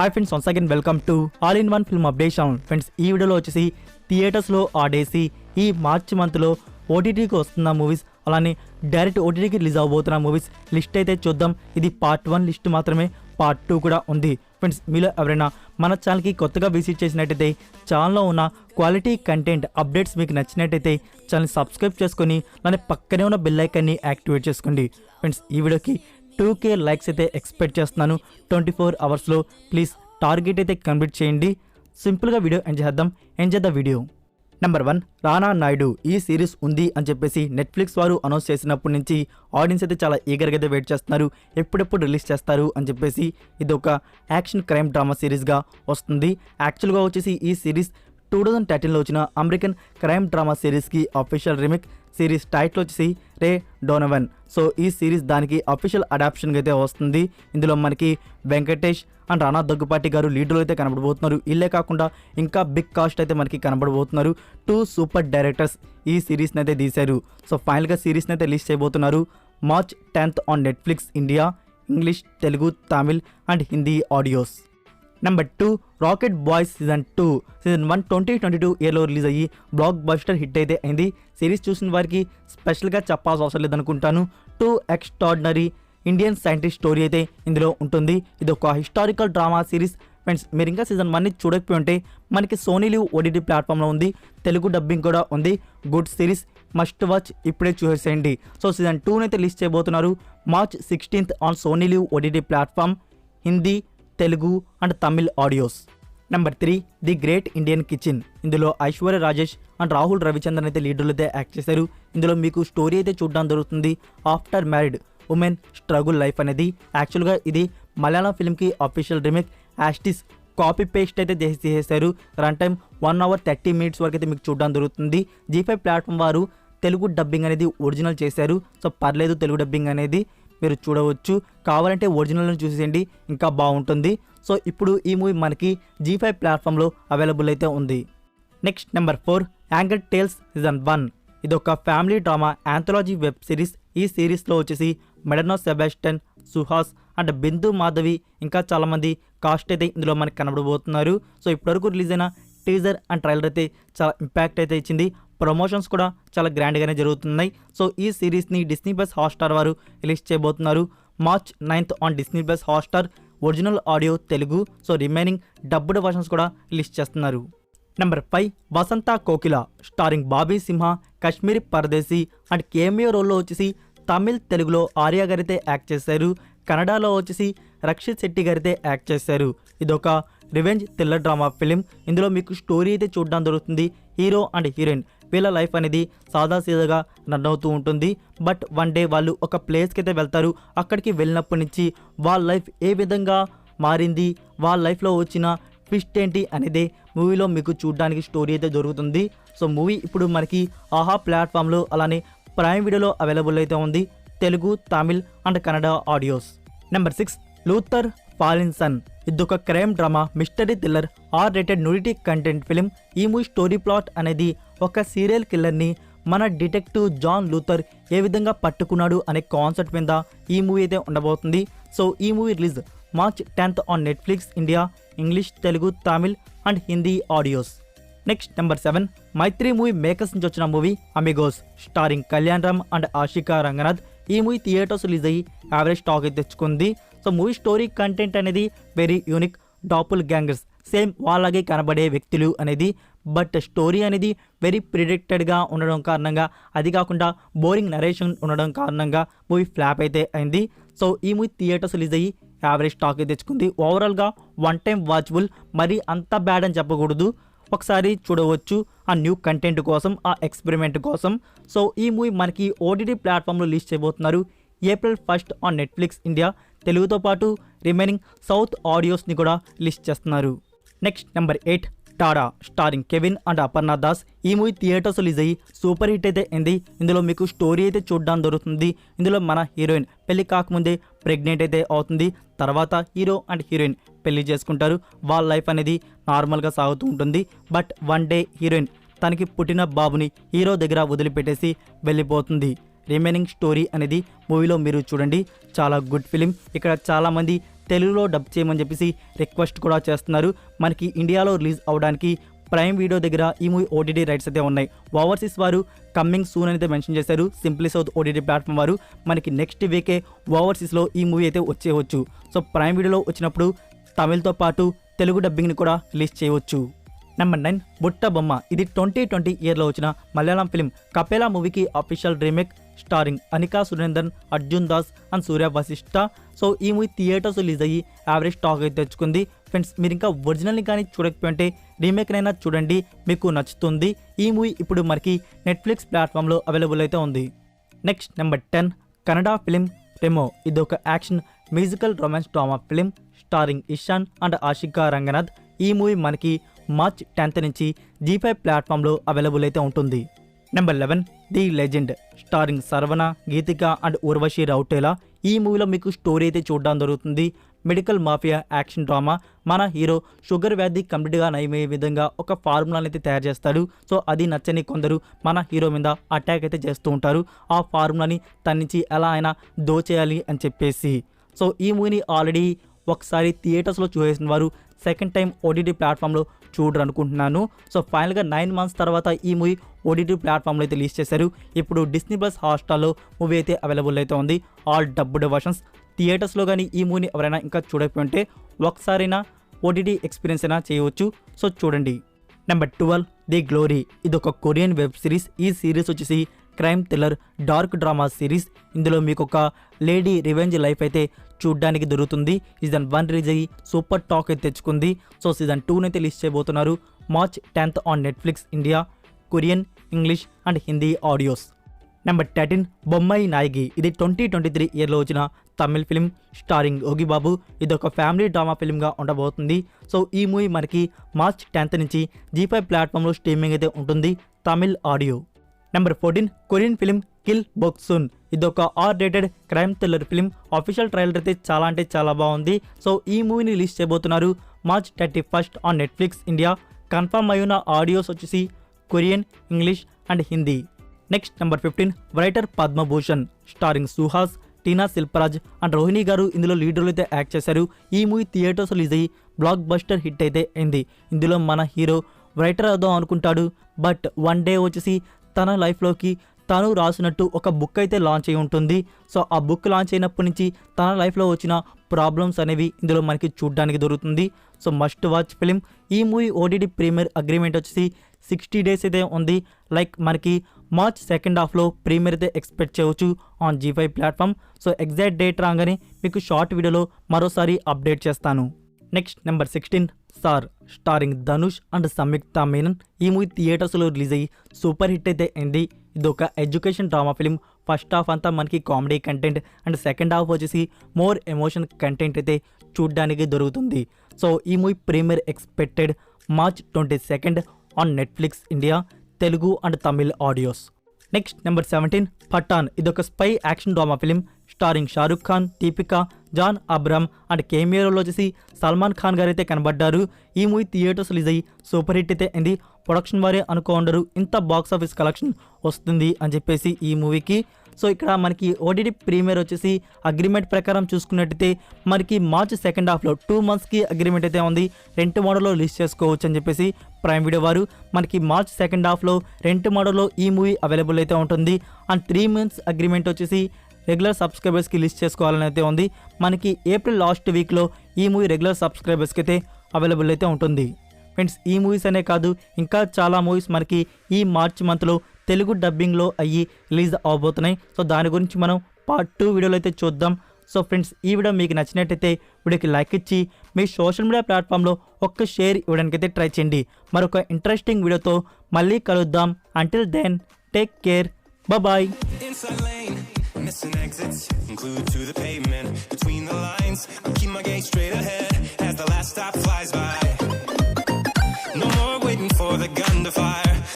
Hi friends, once again welcome to all in one film update channel. Friends, ఈ వీడియోలో వచ్చేసి థియేటర్స్లో ఆడేసి ఈ మార్చ్ మంత్లో ఓటీటీకి వస్తున్న మూవీస్, అలానే డైరెక్ట్ ఓటీటీకి రిలీజ్ అవబోతున్న మూవీస్ లిస్ట్ అయితే చూద్దాం. ఇది పార్ట్ 1 లిస్ట్ మాత్రమే, పార్ట్ 2 కూడా ఉంది. ఫ్రెండ్స్, మీలో ఎవరైనా మన ఛానల్కి కొత్తగా విజిట్ చేసినట్టయితే ఛానల్లో ఉన్న క్వాలిటీ కంటెంట్ అప్డేట్స్ మీకు నచ్చినట్టయితే ఛానల్ సబ్స్క్రైబ్ చేసుకొని అలానే పక్కనే ఉన్న బెల్ ఐకాన్ని యాక్టివేట్ చేసుకోండి. ఫ్రెండ్స్, ఈ వీడియోకి 2K లైక్స్ అయితే ఎక్స్పెక్ట్ చేస్తున్నాను 24 అవర్స్లో. ప్లీజ్ టార్గెట్ అయితే కంప్లీట్ చేయండి. సింపుల్గా వీడియో ఎంజాయ్ చేద్దాం. Enjoy the video. నెంబర్ 1, రానా నాయుడు. ఈ సిరీస్ ఉంది అని చెప్పేసి నెట్ఫ్లిక్స్ వారు అనౌన్స్ చేసినప్పటి నుంచి ఆడియన్స్ అయితే చాలా ఈగర్గా అయితే వెయిట్ చేస్తున్నారు. ఎప్పుడెప్పుడు రిలీజ్ చేస్తారు అని చెప్పేసి. ఇది ఒక యాక్షన్ క్రైమ్ డ్రామా సిరీస్గా వస్తుంది. యాక్చువల్గా వచ్చేసి ఈ సిరీస్ 2013లో వచ్చిన అమెరికన్ క్రైమ్ డ్రామా సిరీస్కి అఫీషియల్ రీమేక్. సిరీస్ టైటిల్ వచ్చేసి రే డోనవన్. సో ఈ సిరీస్ దానికి అఫీషియల్ అడాప్షన్గా అయితే వస్తుంది. ఇందులో మనకి వెంకటేష్ అండ్ రానా దగ్గుపాటి గారు లీడర్లు అయితే కనబడబోతున్నారు. ఇల్లే కాకుండా ఇంకా బిగ్ కాస్ట్ అయితే మనకి కనబడబోతున్నారు. 2 సూపర్ డైరెక్టర్స్ ఈ సిరీస్ని అయితే తీశారు. సో ఫైనల్గా సిరీస్ని అయితే రిలీజ్ చేయబోతున్నారు March 10th on Netflix India, English, Telugu, Tamil and Hindi audios. Number 2, rocket boys season 2. Season 1 2022 ఇయర్లో రిలీజ్ అయ్యి బ్లాక్ బస్టర్ హిట్ అయితే అయింది. సిరీస్ చూసిన వారికి స్పెషల్గా చెప్పాల్సిన అవసరం లేదనుకుంటాను. 2 ఎక్స్ట్రాడినరీ ఇండియన్ సైంటిస్ట్ స్టోరీ అయితే ఇందులో ఉంటుంది. ఇది ఒక హిస్టారికల్ డ్రామా సిరీస్. ఫ్రెండ్స్, మీరు ఇంకా సీజన్ 1ని చూడకపోయి ఉంటే మనకి సోనీ లివ్ ఓటీటీ ప్లాట్ఫామ్లో ఉంది. తెలుగు డబ్బింగ్ కూడా ఉంది. Good series, must watch. ఇప్పుడే చూసేయండి. సో సీజన్ 2 అయితే రిలీజ్ చేయబోతున్నారు March 16th on Sony Liv OTT platform, Hindi, Telugu and Tamil audios. Number 3, the great Indian kitchen. ఇందులో ఐశ్వర్య రాజేష్ అండ్ రాహుల్ రవిచంద్రన్ అయితే లీడర్లు అయితే యాక్ట్ చేశారు. ఇందులో మీకు స్టోరీ అయితే చూడడం జరుగుతుంది. After married women struggle life అనేది. యాక్చువల్గా ఇది మలయాళం ఫిల్మ్కి official remake. As it is copy paste అయితే చేసేసారు. రన్ టైం 1 hour 30 minutes వరకు అయితే మీకు చూడడం జరుగుతుంది. G5 ప్లాట్ఫామ్ వారు తెలుగు డబ్బింగ్ అనేది ఒరిజినల్ చేశారు. సో పర్లేదు, తెలుగు డబ్బింగ్ అనేది మీరు చూడవచ్చు. కావాలంటే ఒరిజినల్ని చూసేయండి, ఇంకా బాగుంటుంది. సో ఇప్పుడు ఈ మూవీ మనకి G5 ప్లాట్ఫామ్లో అవైలబుల్ అయితే ఉంది. Next number 4, anger tales season 1. ఇది ఒక family drama anthology web series. ఈ సిరీస్లో వచ్చేసి మెడనో సెబాస్టియన్, సుహాస్ అండ్ బిందు మాధవి ఇంకా చాలామంది కాస్ట్ అయితే ఇందులో మనకి కనబడబోతున్నారు. సో ఇప్పటివరకు రిలీజ్ అయిన టీజర్ అండ్ ట్రైలర్ అయితే చాలా ఇంపాక్ట్ అయితే ఇచ్చింది. ప్రమోషన్స్ కూడా చాలా గ్రాండ్గానే జరుగుతున్నాయి. సో ఈ సిరీస్ని డిస్నీ ప్లస్ హాట్స్టార్ వారు రిలీజ్ చేయబోతున్నారు March 9th on Disney plus Hotstar. Original audio Telugu. So remaining dubbed versions కూడా రిలీజ్ చేస్తున్నారు. Number 5, Vasantha Kokila. Starring Bobby Simha, Kashmiri Pardesi and cameo రోల్లో వచ్చేసి తమిళ్, తెలుగులో ఆర్య గారైతే యాక్ట్ చేశారు. కన్నడలో వచ్చేసి రక్షిత్ శెట్టి గారైతే యాక్ట్ చేశారు. ఇదొక రివెంజ్ థ్రిల్లర్ డ్రామా ఫిలిం. ఇందులో మీకు స్టోరీ అయితే చూడడం జరుగుతుంది. హీరో అండ్ హీరోయిన్ వీళ్ళ లైఫ్ అనేది సాదాసీదాగా రన్ అవుతూ ఉంటుంది. బట్ వన్ డే వాళ్ళు ఒక ప్లేస్కి అయితే వెళ్తారు. అక్కడికి వెళ్ళినప్పటి నుంచి వాళ్ళ లైఫ్ ఏ విధంగా మారింది, వాళ్ళ లైఫ్లో వచ్చిన ట్విస్ట్ ఏంటి అనేది మూవీలో మీకు చూడడానికి స్టోరీ అయితే దొరుకుతుంది. సో మూవీ ఇప్పుడు మనకి ఆహా ప్లాట్ఫామ్లో అలానే ప్రైమ్ వీడియోలో అవైలబుల్ అయితే ఉంది. Telugu, Tamil and Kannada audios. Number 6, Luther Fallen Sun. ఇదొక crime drama mystery thriller R-rated nudity content film. ఈ మూవీ స్టోరీ ప్లాట్ అనేది ఒక సీరియల్ కిల్లర్ని మన డిటెక్టివ్ జాన్ లూథర్ ఏ విధంగా పట్టుకున్నాడు అనే కాన్సెప్ట్ మీద ఈ మూవీ అయితే ఉండబోతుంది. సో ఈ movie release March 10th on Netflix India, English, Telugu, Tamil and Hindi audios. Next number 7, Mythri movie makers నుంచి వచ్చిన movie Amigos. Starring Kalyan Ram and Ashika Ranganath. ఈ మూవీ థియేటర్స్ రిలీజ్ అయ్యి యావరేజ్ టాక్ అయితే తెచ్చుకుంది. సో మూవీ స్టోరీ కంటెంట్ అనేది వెరీ యూనిక్. డాపుల్ గ్యాంగర్స్, సేమ్ వాళ్ళగే కనబడే వ్యక్తులు అనేది. బట్ స్టోరీ అనేది వెరీ ప్రిడిక్టెడ్గా ఉండడం కారణంగా, అది కాకుండా బోరింగ్ నరేషన్ ఉండడం కారణంగా మూవీ ఫ్లాప్ అయితే అయింది. సో ఈ మూవీ థియేటర్స్ రిలీజ్ అయ్యి యావరేజ్ టాక్ అయితే తెచ్చుకుంది. ఓవరాల్గా 1 time వాచబుల్. మరి అంత బ్యాడ్ అని చెప్పకూడదు, ఒకసారి చూడవచ్చు ఆ న్యూ కంటెంట్ కోసం, ఆ ఎక్స్పెరిమెంట్ కోసం. సో ఈ మూవీ మనకి ఓటీటీ ప్లాట్ఫామ్లో రిలీజ్ చేయబోతున్నారు April 1st on Netflix India. తెలుగుతో పాటు రిమైనింగ్ సౌత్ ఆడియోస్ని కూడా రిలీజ్ చేస్తున్నారు. Next number 8, Tada. Starring Kevin and Aparna Das. ఈ మూవీ థియేటర్స్ రిలీజ్ అయ్యి సూపర్ హిట్ అయితే అయింది. ఇందులో మీకు స్టోరీ అయితే చూడడం దొరుకుతుంది. ఇందులో మన హీరోయిన్ పెళ్లి కాకముందే ప్రెగ్నెంట్ అయితే అవుతుంది. తర్వాత హీరో అండ్ హీరోయిన్ పెళ్లి చేసుకుంటారు. వాళ్ళ లైఫ్ అనేది నార్మల్గా సాగుతూ ఉంటుంది. బట్ వన్ డే హీరోయిన్ తనకి పుట్టిన బాబుని హీరో దగ్గర వదిలిపెట్టేసి వెళ్ళిపోతుంది. రిమైనింగ్ స్టోరీ అనేది మూవీలో మీరు చూడండి. చాలా గుడ్ ఫిలిం. ఇక్కడ చాలామంది తెలుగులో డబ్ చేయమని చెప్పేసి రిక్వెస్ట్ కూడా చేస్తున్నారు. మనకి ఇండియాలో రిలీజ్ అవడానికి ప్రైమ్ వీడియో దగ్గర ఈ మూవీ ఓటీటీ రైట్స్ అయితే ఉన్నాయి. ఓవర్సీస్ వారు కమ్మింగ్ సూన్ అయితే మెన్షన్ చేశారు. సింప్లీ సౌత్ ఓటీటీ ప్లాట్ఫామ్ వారు మనకి నెక్స్ట్ వీకే ఓవర్సీస్లో ఈ మూవీ అయితే వచ్చేయవచ్చు. సో ప్రైమ్ వీడియోలో వచ్చినప్పుడు తమిళ్తో పాటు తెలుగు డబ్బింగ్ని కూడా రిలీజ్ చేయవచ్చు. నెంబర్ 9 బుట్ట బొమ్మ. ఇది 2020 ఇయర్లో వచ్చిన మలయాళం ఫిలిం కపేలా మూవీకి official remake starring Anikha Surendar, Arjun Das and Surya Vashishta. So ఈ మూవీ థియేటర్స్ రిలీజ్ అయ్యి యావరేజ్ టాక్ అయితే తెచ్చుకుంది. ఫ్రెండ్స్, మీరు ఇంకా ఒరిజినల్ని కానీ చూడకపోతే రీమేక్నైనా చూడండి, మీకు నచ్చుతుంది. ఈ మూవీ ఇప్పుడు మనకి నెట్ఫ్లిక్స్ ప్లాట్ఫామ్లో అవైలబుల్ అయితే ఉంది. Next number 10 Kannada film Remo. ఇది ఒక action musical romance drama film starring Ishan and Ashika Ranganath. ఈ మూవీ మనకి మార్చ్ 10th నుంచి G5 ప్లాట్ఫామ్లో అవైలబుల్ అయితే ఉంటుంది. Number 11 the legend starring Saravana, Geethika and Urvashi Rautela. ఈ మూవీలో మీకు స్టోరీ అయితే చూడడం జరుగుతుంది. Medical mafia action drama. మన హీరో షుగర్ వ్యాధి కంప్లీట్గా నయమయ్యే విధంగా ఒక ఫార్ములాని అయితే తయారు చేస్తాడు. సో అది నచ్చని కొందరు మన హీరో మీద అటాక్ అయితే చేస్తూ ఉంటారు. ఆ ఫార్ములాని తన నుంచి ఎలా అయినా దోచేయాలి అని చెప్పేసి. సో ఈ మూవీని ఆల్రెడీ ఒకసారి థియేటర్స్లో చూసేసిన వారు సెకండ్ టైం ఓటీటీ ప్లాట్ఫామ్లో చూడరు అనుకుంటున్నాను. సో ఫైనల్గా 9 months తర్వాత ఈ మూవీ ఓటీటీ ప్లాట్ఫామ్లో అయితే రిలీజ్ చేశారు. ఇప్పుడు డిస్నీ ప్లస్ హాట్స్టార్లో మూవీ అయితే అవైలబుల్ అయితే ఉంది. All dubbed versions. థియేటర్స్లో కానీ ఈ మూవీని ఎవరైనా ఇంకా చూడకపోతే ఒకసారైనా ఓటీటీ ఎక్స్పీరియన్స్ అయినా చేయవచ్చు. సో చూడండి. Number 12 the glory. ఇది ఒక కొరియన్ వెబ్ సిరీస్. ఈ సిరీస్ వచ్చేసి crime thriller dark drama series. ఇందులో మీకు ఒక లేడీ రివెంజ్ లైఫ్ అయితే చూడ్డానికి దొరుకుతుంది. సీజన్ 1 రిలీజ్ అయ్యి సూపర్ టాక్ అయితే తెచ్చుకుంది. సో సీజన్ 2 అయితే రిలీజ్ చేయబోతున్నారు March 10th on Netflix India, Korean, English and Hindi audios. Number 13 Bommai Nayagi. ఇది 2023 ఇయర్లో వచ్చిన తమిళ్ ఫిలిం స్టారింగ్ యోగి బాబు. ఇది ఒక ఫ్యామిలీ డ్రామా ఫిలింగా ఉండబోతుంది. సో ఈ మూవీ మనకి మార్చ్ 10th నుంచి G5 ప్లాట్ఫామ్లో స్ట్రీమింగ్ అయితే ఉంటుంది, Tamil audio. Number 14 Korean film kill Boksoon. ఇది ఒక R-rated crime thriller film. Official trailer అయితే చాలా అంటే చాలా బాగుంది. సో ఈ మూవీని రిలీజ్ చేయబోతున్నారు March 31st on Netflix India. Confirm అయ్యున్న ఆడియోస్ వచ్చేసి Korean, English and Hindi. Next number 15 writer Padmabhushan starring Suhas, Tina Shilparaj and Rohini గారు ఇందులో లీడర్లు అయితే యాక్ట్ చేశారు. ఈ మూవీ థియేటర్స్ రిలీజ్ అయ్యి బ్లాక్ బస్టర్ హిట్ అయితే అయింది. ఇందులో మన హీరో రైటర్ అవుదాం అనుకుంటాడు. బట్ వన్ డే వచ్చేసి తన లైఫ్లోకి తను రాసినట్టు ఒక బుక్ అయితే లాంచ్ అయి ఉంటుంది. సో ఆ బుక్ లాంచ్ అయినప్పటి నుంచి తన లైఫ్లో వచ్చిన ప్రాబ్లమ్స్ అనేవి ఇందులో మనకి చూడడానికి దొరుకుతుంది. So must watch film. ఈ మూవీ ఓటీటీ ప్రీమియర్ అగ్రిమెంట్ వచ్చేసి 60 days అయితే ఉంది. లైక్ మనకి మార్చ్ 2nd ప్రీమియర్ అయితే ఎక్స్పెక్ట్ చేయవచ్చు on G5 platform. So exact date రాగానే మీకు షార్ట్ వీడియోలో మరోసారి అప్డేట్ చేస్తాను. Next number 16 Sir starring Dhanush and Samyuktha Menon. ఈ మూవీ థియేటర్స్లో రిలీజ్ అయ్యి సూపర్ హిట్ అయితే అయింది. ఇది ఒక education drama film. First half అంతా మనకి comedy content and second half వచ్చేసి మోర్ ఎమోషన్ కంటెంట్ అయితే చూడడానికి దొరుకుతుంది. సో ఈ movie premiere expected March 22nd on Netflix India, Telugu and Tamil audios. Next number 17 Pathaan. ఇదొక spy action drama film starring Shahrukh Khan, Deepika, John Abraham and కెమియోలో వచ్చేసి సల్మాన్ ఖాన్ గారు అయితే కనబడ్డారు. ఈ మూవీ థియేటర్స్ రిలీజ్ అయ్యి సూపర్ హిట్ అయితే అయింది. ప్రొడక్షన్ వారే అనుకోండరు ఇంత బాక్స్ ఆఫీస్ కలెక్షన్ వస్తుంది అని చెప్పేసి ఈ మూవీకి. సో ఇక్కడ మనకి ఓటీటీ ప్రీమియర్ వచ్చేసి అగ్రిమెంట్ ప్రకారం చూసుకున్నట్టయితే మనకి మార్చ్ 2nd 2 monthsకి అగ్రిమెంట్ అయితే ఉంది. రెంట్ మోడల్లో రిలీజ్ చేసుకోవచ్చు అని చెప్పేసి ప్రైమ్ వీడియో వారు మనకి మార్చ్ 2nd రెంట్ మోడల్లో ఈ మూవీ అవైలబుల్ అయితే ఉంటుంది. అండ్ 3 months అగ్రిమెంట్ వచ్చేసి రెగ్యులర్ సబ్స్క్రైబర్స్కి లిస్ట్ చేసుకోవాలని అయితే ఉంది. మనకి ఏప్రిల్ లాస్ట్ వీక్లో ఈ మూవీ రెగ్యులర్ సబ్స్క్రైబర్స్కి అయితే అవైలబుల్ అయితే ఉంటుంది. ఫ్రెండ్స్, ఈ మూవీస్ అనే కాదు ఇంకా చాలా మూవీస్ మనకి ఈ మార్చ్ మంత్లో తెలుగు డబ్బింగ్లో అయ్యి రిలీజ్ అవబోతున్నాయి. సో దాని గురించి మనం పార్ట్ 2 వీడియోలో అయితే చూద్దాం. సో ఫ్రెండ్స్, ఈ వీడియో మీకు నచ్చినట్టయితే వీడియోకి లైక్ ఇచ్చి మీ సోషల్ మీడియా ప్లాట్ఫామ్లో ఒక్క షేర్ ఇవ్వడానికైతే ట్రై చేయండి. మరొక ఇంట్రెస్టింగ్ వీడియోతో మళ్ళీ కలుద్దాం. Until then take care, bye. Missing exits, glued to the pavement, between the lines, I keep my gaze straight ahead as the last stop flies by.